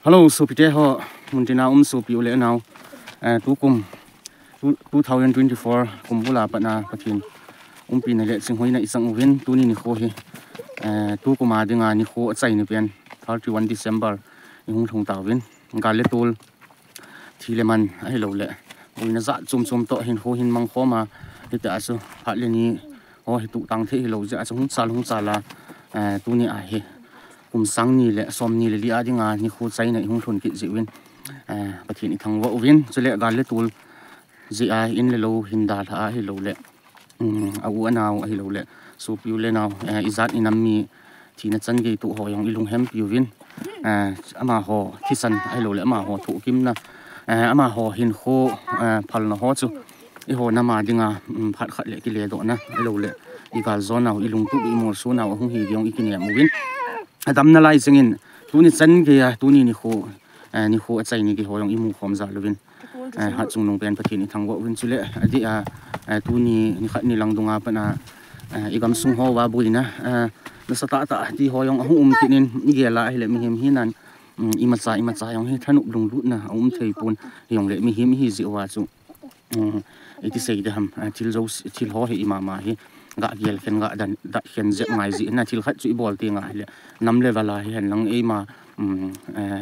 Hello, so pite ho muntina so piu le now. Tukum 2024 kumbula patna pathin. Pin le sing hoina isang win tuni ni kho hi. Tukuma dinga ni kho chai ni pen 31 December ni hung thong ta win. Ga le tol thileman ai lo le. Uina za chum to hin ho hin mang kho ma hita asu ha le ni ho hi tu tang the hi lo ja asu hung sala tuni a hi. Sang ni le som ni le li adinga ni khu chai na hung thon ki jiwin pathin I thang wa win chule ga le tul ji a in le lo hinda tha hi lo le au anaw hi lo le so piu le naw izat inammi thina chan ge tu ho yong ilung hem piu win ama ho thisan ai lo le ama ho thu kim na ama ho hin kho phal na ho chu I ho na ma dinga phat khat le ki le do na ai lo le I gal zona ilung tu I mo su na hung hi yong ikine mu win Adam na lai singin tuni chan ge ya tuni ni kho achai ni ge hoyong imu khom za lovin ha chung nong pen pathin I thangwa win chule adi tuni ni khat ni lang dunga pana igam sung ho wa buina na sata ta ti hoyong hum kinin ge la hele mi him hinan imacha yong he thanu lung lut na thei pun yong le mi him hi ji wa chu iti sei de ham til ho he imama hi ga gel khen ga dan da khen je ngai ji na thil khat chu bol ti nga le nam le wala hi han lang e ma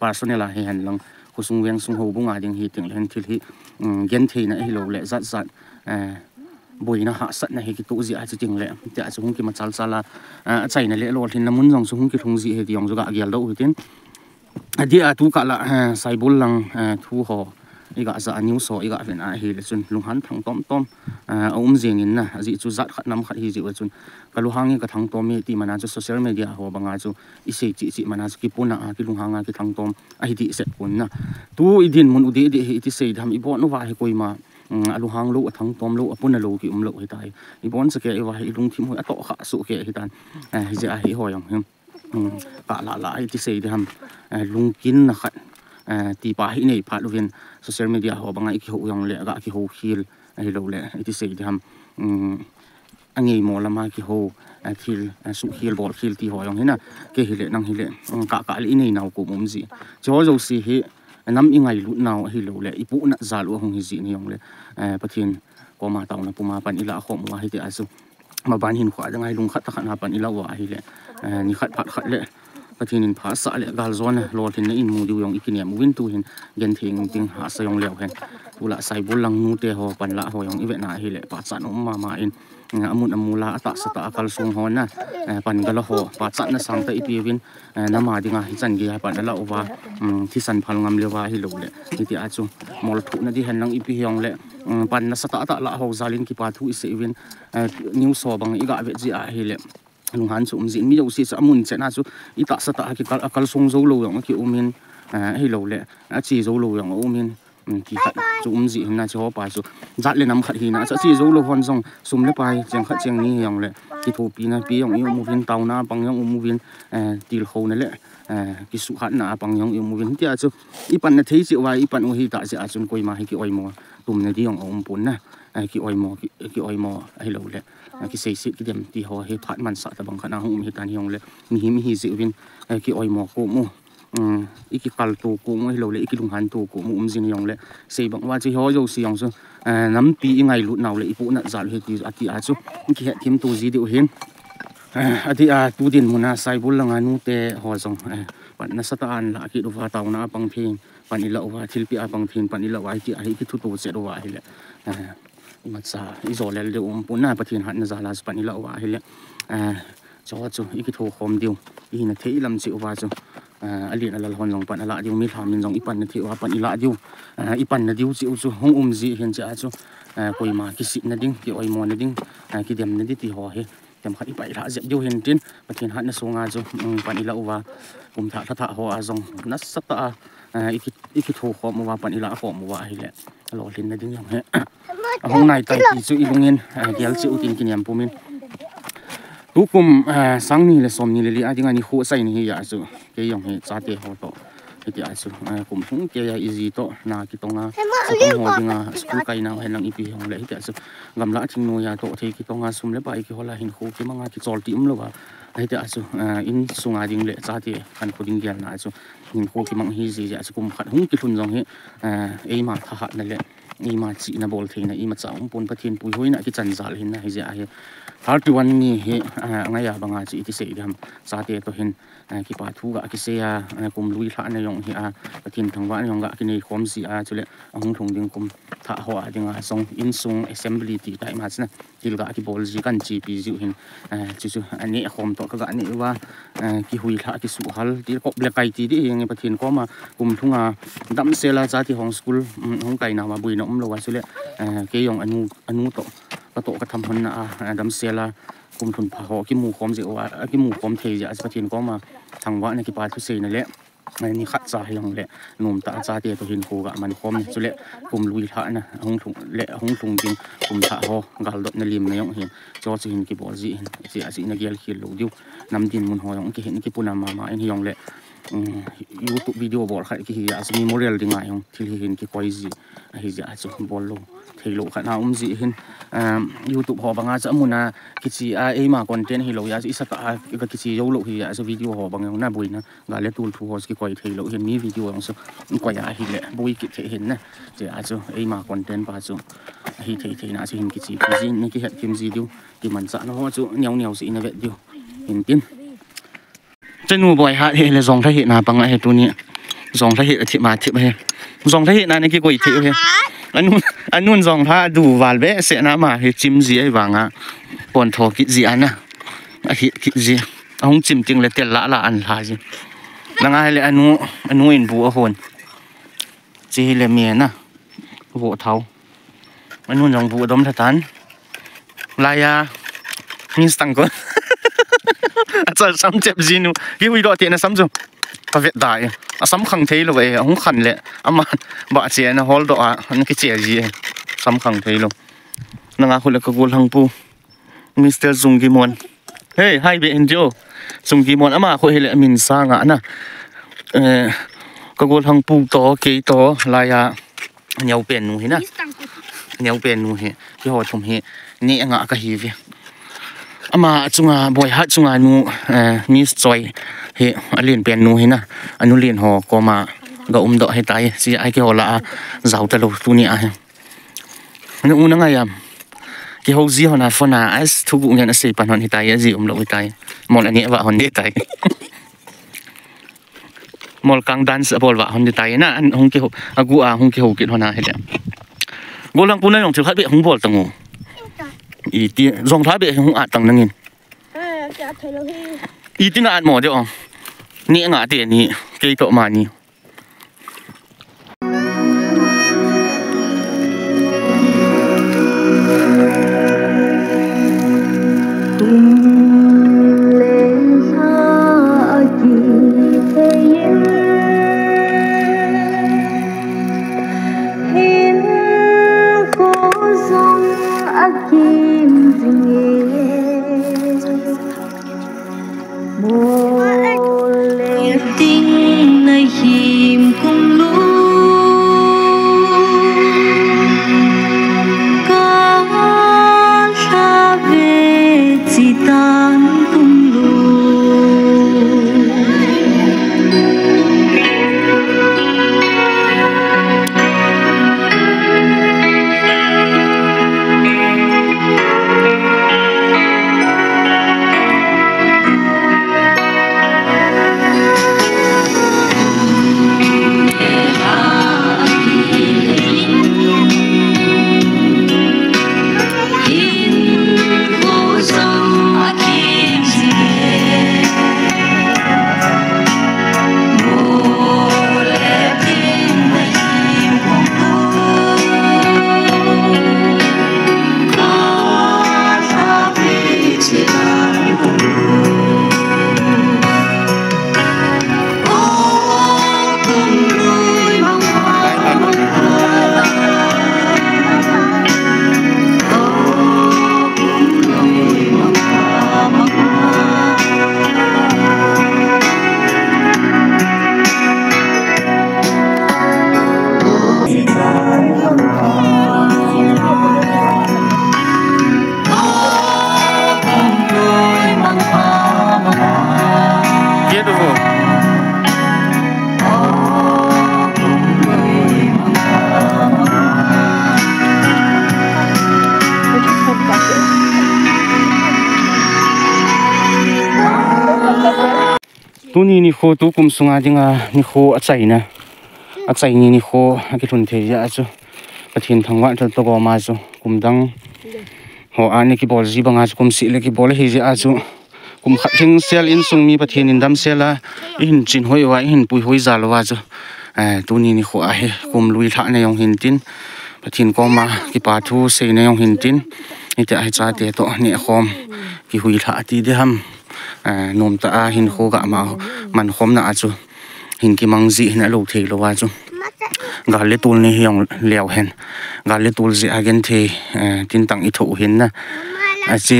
personnel a hi han lang khusung weng sung ho bunga ding hi ting len thil hi gen the na hi lo le zat boina ha sat na hi ki tu ji a chi ting le ta chu hung ki ma chal chala chai na le lo thin na mun jong chu hung ki thung ji he yong ju ga gel do tin adi a tu ka la sai bul lang thu ho iga za new so iga ven a hi le chun lunghan thang tom jeng in na ji chu zat khat nam khat hi ji wa chun kaluhangi ka thang tom mi ti mana chu social media ho banga chu I sei chi mana ki puna a ki lunghanga ki thang tom a hi di set pun na tu idin mun udi di hi ti sei dham I bon no wa hi koima aluhang lo thang tom lo apuna lo ki lo hi tai I bon sa ke I wa hi lung thim ho ato kha su ke hi tan hi ja hi ho yong ka la hi ti sei dham lungkin na khat ti pa hi nei phat lovin social media ho banga ki ho yong le ga ki ho hil ai lo le iti sei dham angi mo lama ki ho thil su hil bol hil ti ho yong hina ke hile nang hile ka li nei naw ko mum ji jo si hi nam ingai lu naw hi lo le ipu na zalu hong hi ji ni yong le pathin ko ma taw na puma pan ila khom wa hi te asu ma ban hin khwa jangai lung khat ta khan pan ila wa hi le ni khat phat khat le pathin in pha sa le gal zona lo thin in mu diu yong ikiniam win tu hin gen thing ting ha sa yong leo hen ula sai bul lang nu te ho pan la ho yong ive na hi le pa chan ma in amun amula ata sata akal sung ho na pan gala ho pa chan na sang ta ipi win na ma dinga hi chan gi ha pan la owa thi san phal ngam lewa hi lo le ti a chu mol thu na di hen lang ipi yong le pan na sata ata la ho zalin ki pa thu ise win new so bang iga ve ji a hi le lunghan chu jin mi yo si cha mun che na chu ita sata ki akal sung zo lo yong ki umin hi lo le a chi zo lo yong umin ki khat chu ji na chu pa chu zat le nam khat hi na cha chi zo lo hon jong sum le pai cheng khat cheng ni yong le ki thu pi na pi yong mu vin taw na pang yong mu vin til kho na le ki su khat na pang yong mu vin ti a chu I pan na thei chi wa I pan o hi ta chi a chun koi ma hi ki oi mo tum na di yong pun na ki oi mo ai lo le ki sei sit ki dem ti ho he phat man sa ta bang khana hum hi tan yong le mi hi ji win ki oi mo ko mu iki kal tu ko mo hi lo le iki lung han tu ko mu jin yong le sei bang wa chi ho yo si yong su nam pi ngai lu naw le ipu na zal he ti ati a chu ki he thim tu ji di hin ati a tu din muna sai bul lang anu te ho jong pan na sata an la ki do wa taw na pang phin pan ila wa thil pi a pang phin pan ila wa ki a hi ki thu tu che do wa hi le matsa izolel de puna pathin hat na zala pan ila wa hi le chu iki tho khom diu I na thei lam chi wa chu ali na lal hon long pan ala diu mi thamin jong ipan na thi wa pan ila diu ipan na diu chi chu hong ji hen cha chu koi ma ki sit na ding ki oi mo na ding ki dem na di ti ho he tem khat ipai ra je diu hen tin pathin hat na songa chu pan ila wa tha ho a jong na sata iki tho khom wa pan ila khom wa hi le lo lin na ding yong he hong nai tai ti chu ilungin gel chi utin kiniam pumin tukum sang ni le som ni le li adinga ni kho sai ni ya chu ke yong he cha te ho to thì asu kum thung ke ya easy to na ki tonga sakam ho dinga school kai na hen lang ipi hong le ti asu gamla thing no ya to the ki tonga sum le bai ki hola hin khu ki manga ki chol ti lo wa ai ti asu in sunga ding le cha ti kan ko ding gyal na asu hin khu ki mang hi ji ya asu kum khat hung ki thun jong hi e ma tha ha na le e ma chi na bol theina e ma cha pon pathin pui hoina ki chan zal hin na hi ja ai 31 ni he ngaya banga chi ti se dam sa te to hin ki pa thu ga ki se ya kum lui tha na yong hi a pathin thangwa yong ga ki nei khom si a chule ahung thong ding kum tha ho a dinga song in sung assembly ti tai ma chna til ga ki bol ji kan chi pi ji hin chi chu ani khom to ka ga ni wa ki hui tha ki su hal ti ko ble kai ti di yeng pathin ko ma kum thunga dam se la cha ti hong school hong kai na ma bui no lo wa chule ke yong anu to ka to ka tham hon na dam se la kum thun pha ho ki mu khom je wa ki mu khom thei ja pathin ko ma thangwa na ki pa thu se na le ni khat cha yong le num ta cha te to hin ko ga man khom chu le kum lui tha na hong thung ding kum tha ho gal dot na lim na yong hin cho chi hin ki bol ji hin chi a chi na gel khil lo diu nam din mun ho yong ki hin ki puna ma in yong le YouTube video bol khai ki hi as memorial dinga yong thil hin ki koi ji hi ja chu bol lo thelo khana ji hin YouTube ho banga cha muna ki chi a e ma content hi lo ya isa ka ki chi yo lo hi ya so video ho bang na buina ga le tul thu ho ki koi thelo hin mi video yong so ko ya hi le bui ki the hin na je a chu e ma content pa chu hi the na si hin ki chi ji ni ki het kim ji diu ki man cha no ho chu nyau si na ve diu hin tin chân nu bòi hạ thì là dòng thay hiện là bằng ai tu nhỉ dòng thay hiện thì mà thì bây dòng thay hiện là này cái quỷ thị bây anh luôn dòng tha đủ vào bé sẽ nã mà thì chim gì ấy vàng à còn thò kỹ gì anh à kỹ gì ông chim chừng là tiền lạ là ăn là gì là ai lại anh nuôi vụ hồn chỉ là miền à vụ thau anh luôn dòng vụ đom thật tán lại à mình tăng con cho sắm chép gì nu cái video tiền là sắm rồi ta việt đại sắm khăng thế luôn vậy không khăn lệ mà bạn trẻ nó hold độ anh cái trẻ gì sắm khăng thế luôn nó ngã hồi là cái gol hang pu Mr. Dung Gimon hey hai bạn enjoy Dung Gimon mà hồi là mình sang ngã nè cái gol hang pu to cái to lại à nhau bền nu thế nè nhau bền nu thế cái họ thùng thế nhẹ ngã cái gì vậy mà chúng bồi hát chúng nu mi soi he liền bền nu he na anu liền họ có mà ga độ he tai si ai cái họ là giàu ta lâu tu nia he nu na ngai cái hậu gì họ na phone na as thu cũng nhận sẽ pan hòn he tai gì độ he tai mol anh vợ hòn he tai mol kang dance bol vợ hòn he tai na anh hong cái agu hong cái hậu kiện họ na he go lang punai long chil khat be hong bol tangu ý ti dòng thái bị không ạt tăng năng in ý ti ạt mỏ đấy nhẹ ngã tiền nhỉ cây tọ mà nhỉ tình này tu ni kho tu kum sunga dinga ni kho achai na achai ni kho ki thun the ya chu pathin thangwa thal to go ma chu kum dang ho ani ki bol ji banga kum si le ki bol hi ji a chu kum khat thing sel in sung mi pathin in dam sela in chin hoi wa in pui hoi zal wa chu tu ni kho a he kum lui tha na yong hin tin pathin ko ma ki pa thu se na yong hin tin ni ta hai cha te to ni khom ki hui tha ti de ham nom ta a hin kho ga ma man khom na a chu hin ki mang ji na lo thei lo wa chu gal le tul ni hiong leo hen gal le tul ji again the tin tang I tho hin na a che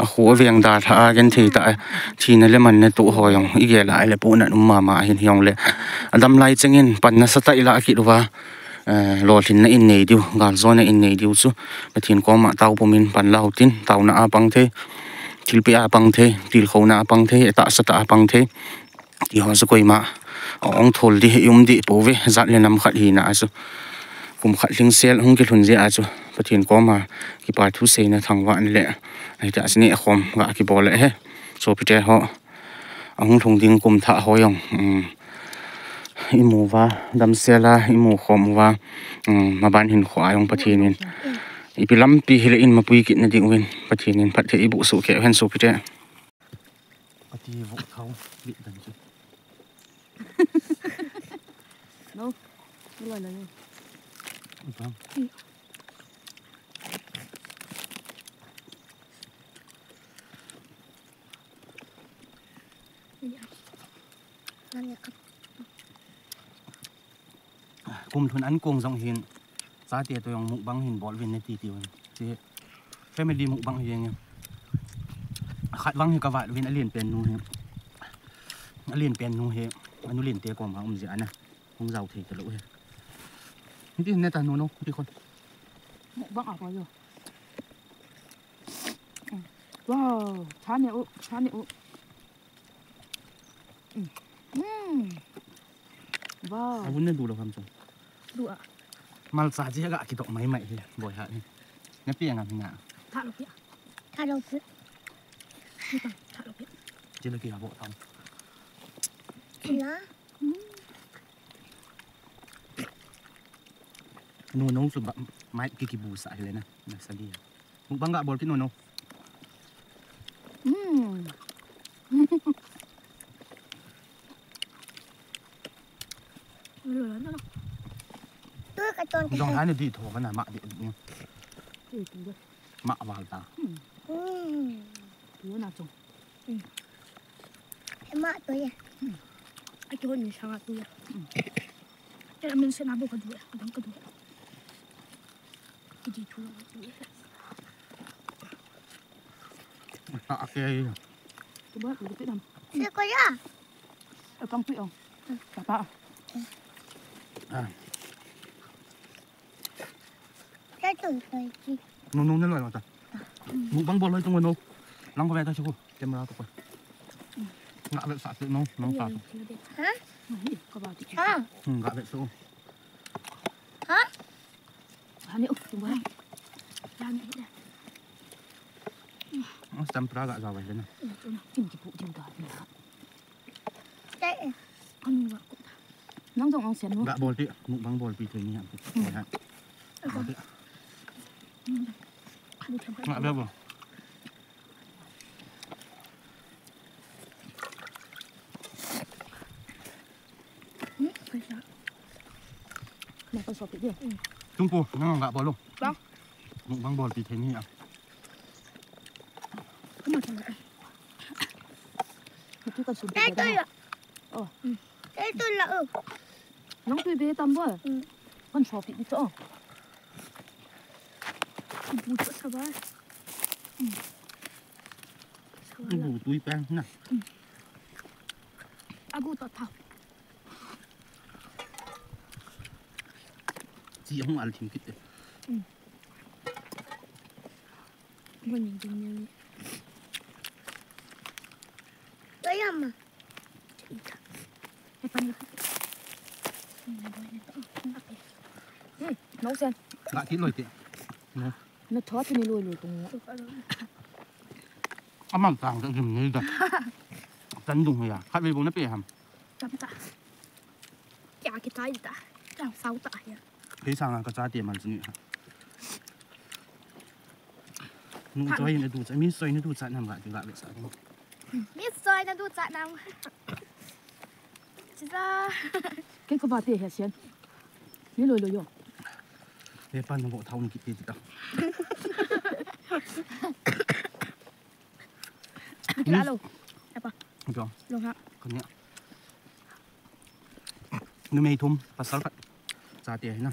a kho veng da tha again the ta thi na le man na tu ho yong I ge la le pu na ma ma hin hiong le adam lai chengin pan na sa ta ila ki lo wa lo thin na in nei diu gal zo na in nei diu chu pathin ko ma tau pomin pan la tin tau na a pang the til pe a pang the til kho na pang the ta sa ta pang the ti ho sa koi ma ong thol di yum di po ve zat le nam khat hi na chu kum khat ling sel hung ki thun je a chu pathin ko ma ki pa thu se na thangwa an le ai ta sni khom ga ki bol le he so pite ho ong thong ding kum tha ho yong imu wa dam sela imu khom wa ma ban hin khwa yong pathin in ipilam pi hile in ma pui ki na ding win pathin in phat the ibu su ke hen so pite pati vo thau li dan chu no lo là vâng cùng thuần ăn cùng dòng hiền giá tiền tôi mục băng hiền bỏ viên này tỷ tiền chứ family mục băng hiền nha khát vắng thì các bạn viên đã liền tiền nu hiền đã liền tiền nu hiền anh liền tiền còn mà ông dễ nè không giàu thì cái lỗi hiền cái này ta nu đâu đi con mục băng ở bao giờ wow chán nhỉ wow anh muốn nên đủ được không chú đủ ạ mal sa chỉ gạ cái tọng máy mày thì bồi hạ đi nếp tiền à mình ạ thả đâu biết thả đâu biết chỉ là kỳ bộ thông nô nông sụp máy cái bù sải lên nè là sao đi một băng gạ bồi cái nô nô dòng thái này đi thổ cái này mạ điện nha mạ vào ta đứa nào trồng em mạ tôi à ai cho mình sang tôi cái là mình sẽ làm bộ cái đuôi đóng cái đuôi cái gì thua tôi à cái tôi bớt được cái đầm sẽ có à ở trong tụi ông bà cái tuổi rồi chị nô nô nên loại mà ta một băng bò lên trong người nô lăng có vẻ ta chưa xem ra tôi ngã vệ sạt tự nô nô sạt hả có bao nhiêu hả ngã vệ số hả hả liệu chúng ta làm gì đây xem pra gạ giàu vậy đấy này tìm cái vụ tìm cả đây con vợ cũng nắng rộng ông xén luôn gạ bò tị một băng bò bị thấy nhỉ ngã vệ bò này con sọt tự nhiên trung phu nó gạ bò luôn vâng một băng bò bị thấy nhỉ cái mà thằng này cái con sọt đây tôi là đây tôi là nóng tươi bê tâm quá con sọt bị chỗ bù chỗ sao vậy bù túi beng nè agu tao thao chị không ăn thì kịch mình nhìn chung như tôi làm mà cái phần nấu xem gạ thịt lồi tị nó thoát thì lùi lùi cùng ăn mặn tàng cái gì như vậy chắn đúng rồi à khác về bố nó bể hầm chấm ta chả cái tay ta chẳng sáu ta ya thế sang là có giá tiền mà gì nữa nu cho nó đủ chạy mi xoay nó đủ chạy nằm lại thì lại bị sợ không biết rồi nó đút dạ nào chỉ ra cái có vào tiền hả xuyên nhớ lôi lôi vô thế pan nó bộ thau nó kịp gì đâu cái lá luôn apa không luôn hả còn nhá nó mày thum pasal phát giá tiền nào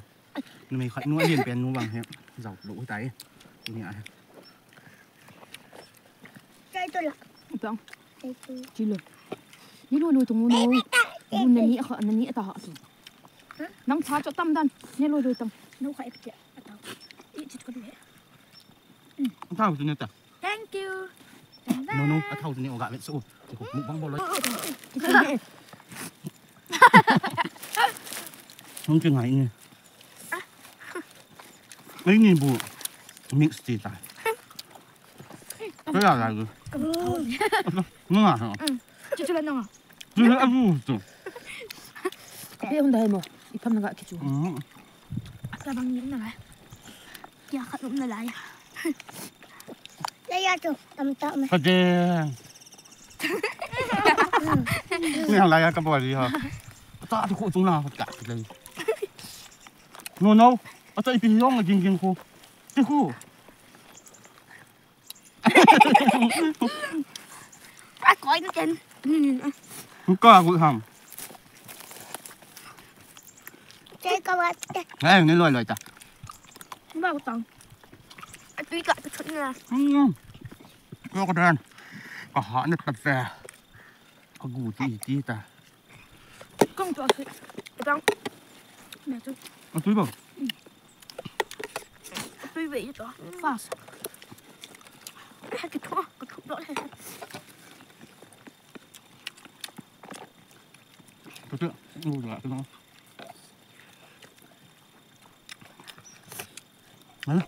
nó mày khai nuôi liền bèn nuôi bằng hết giàu lỗ tay nhá Cái tôi là vâng cái tôi. chỉ lôi nhớ lôi lôi tụng nô nô nè nhẹ ta họ nóng cháo cho tâm đan nhớ lôi lôi tâm nấu khai cái atau ít chút có được thau tụi nó ta thank you no thau tụi nó gạ vậy số thì cũng mụn băng bò lấy không chừng ngày nghe ấy nhìn bù mix gì ta cái là gì nó à chút chút lên nào chứ nó ăn bù cái hôm nay mà ít thăm nó gạ cái chú là bằng những này ya khát lắm này lại Đây là chụp tầm tầm này. cái gì nghe lại cái bò gì hả ta thì khổ chúng nào cả cái này no ở đây bị nhông là kinh khổ cái khổ coi nó trên không có vụ hầm Đây có bạn đây. này nên lời ta vào tầng tuy cả cái chuyện là có cái đàn có họ nó tập về có gù tí ta không cho sự tầng mẹ tôi ăn túi bông tuy vậy đó fast hai cái thuốc đó này có chưa ngu rồi cái nó đấy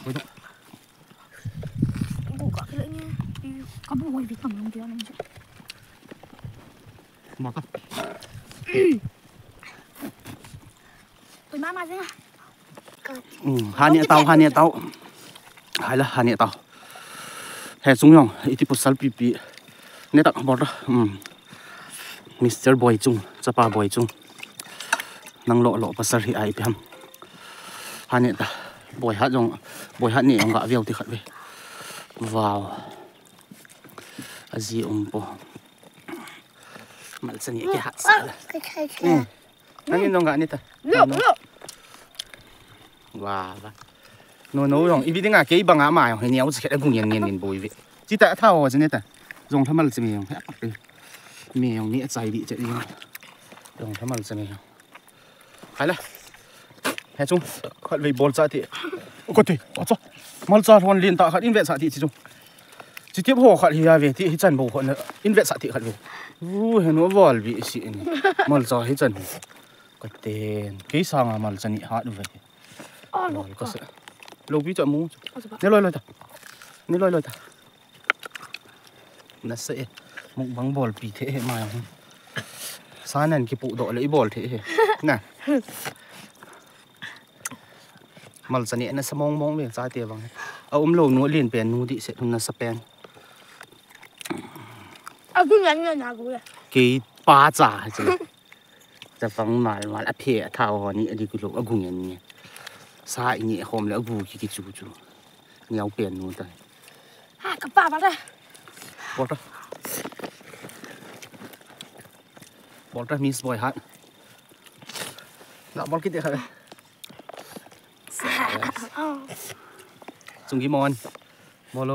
coi đó bù cả cái lưỡi nha có bù hồi vì cầm lông kia này chứ bỏ ta tôi má mà thế hà nhẹ tàu hay là hà nhẹ tàu hè xuống nhong ít chút sal pipi nè tao bỏ ra Mr. Boy chung chapa boy chung nang lộ pasal hi ai pem hà nhẹ ta boy hát nhẹ ông gạ viêu thì khát về vào gì po mal sani cái hạt sala Cái thầy nang in dong gạ nè ta lượng wow nó rong ibi dinga ke banga ma yong henia uzi kheta gung yen boi vi chi ta thao je ne ta rong thamal che me yong ha pak me yong ni chai di che di rong thamal che me yong hai la he chung khat ve bol cha ti ko ti cho mal cha hon lin ta khat in ve sa ti chi chung chi tiếp ho khat hi ya ve ti hi chan bo khon in ve sa ti khat ve he no wal vi si ni mal cha hi chan ko ten ke sang mal chani ha du ve có sự lâu bí chọn mũ nếu lôi ta nó sẽ mũ băng bò bị thế hệ mà sáng nay cái bộ đội lấy bò thế hệ nè mà giờ này nó sẽ mong về giá tiền bằng lâu nuôi liền bèn nuôi đi sẽ nó sẽ bèn cứ nhắn nào cũng cái ba giả chứจะฟังมาละเพียท่าหัวนี่ดีกุลอกุงยันนี่สายนี่หอมแล้วบูกิจูเนี่ยเอาเปลี่ยนนู่นได้ กับป้ามาได้ บอลมิสบอยฮัทแล้วบอลคิดยังไงจุงกิมอนบอลโล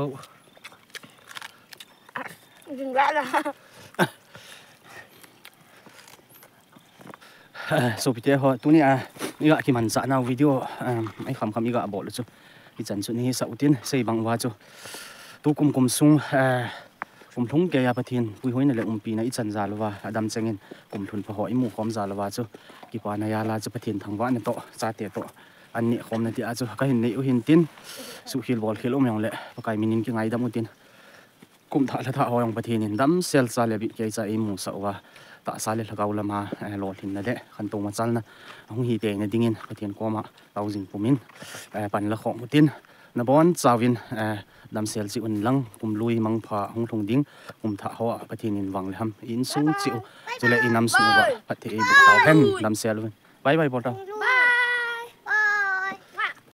dừng lại là số bây giờ tụi này ý gạ khi mình sẵn nào video mấy khăm ý gạ bỏ được chứ đi dẫn xuống này sau tiên xây bằng hóa chứ tu cùng sung cùng thống kê à thiên vui hối này là pi này ít dẫn ra là đam chân in cùng thuần phải hỏi mù khom ra là chứ kỳ quan này là cho thiên thằng vãn này to ra tiệt to anh nhẹ khom này thì chứ cái hình này hình tin sự khiêu ball khiêu ôm nhong lệ và cái mình cái ngày đam một tin kum tha la tha hoyong pathin dam sel sa le bi ke cha e mu sa wa ta sa le thakau lama lo thin na le khan to ma chal na hung hi te na dingin pathin ko ma taujing pumin pan la khong tin na bon chawin dam sel chi un lang kum lui mang pha hung thong ding kum tha ho pathin in wang le ham in sung chiu chule inam su wa pathe bu taw hen dam sel bye bye bota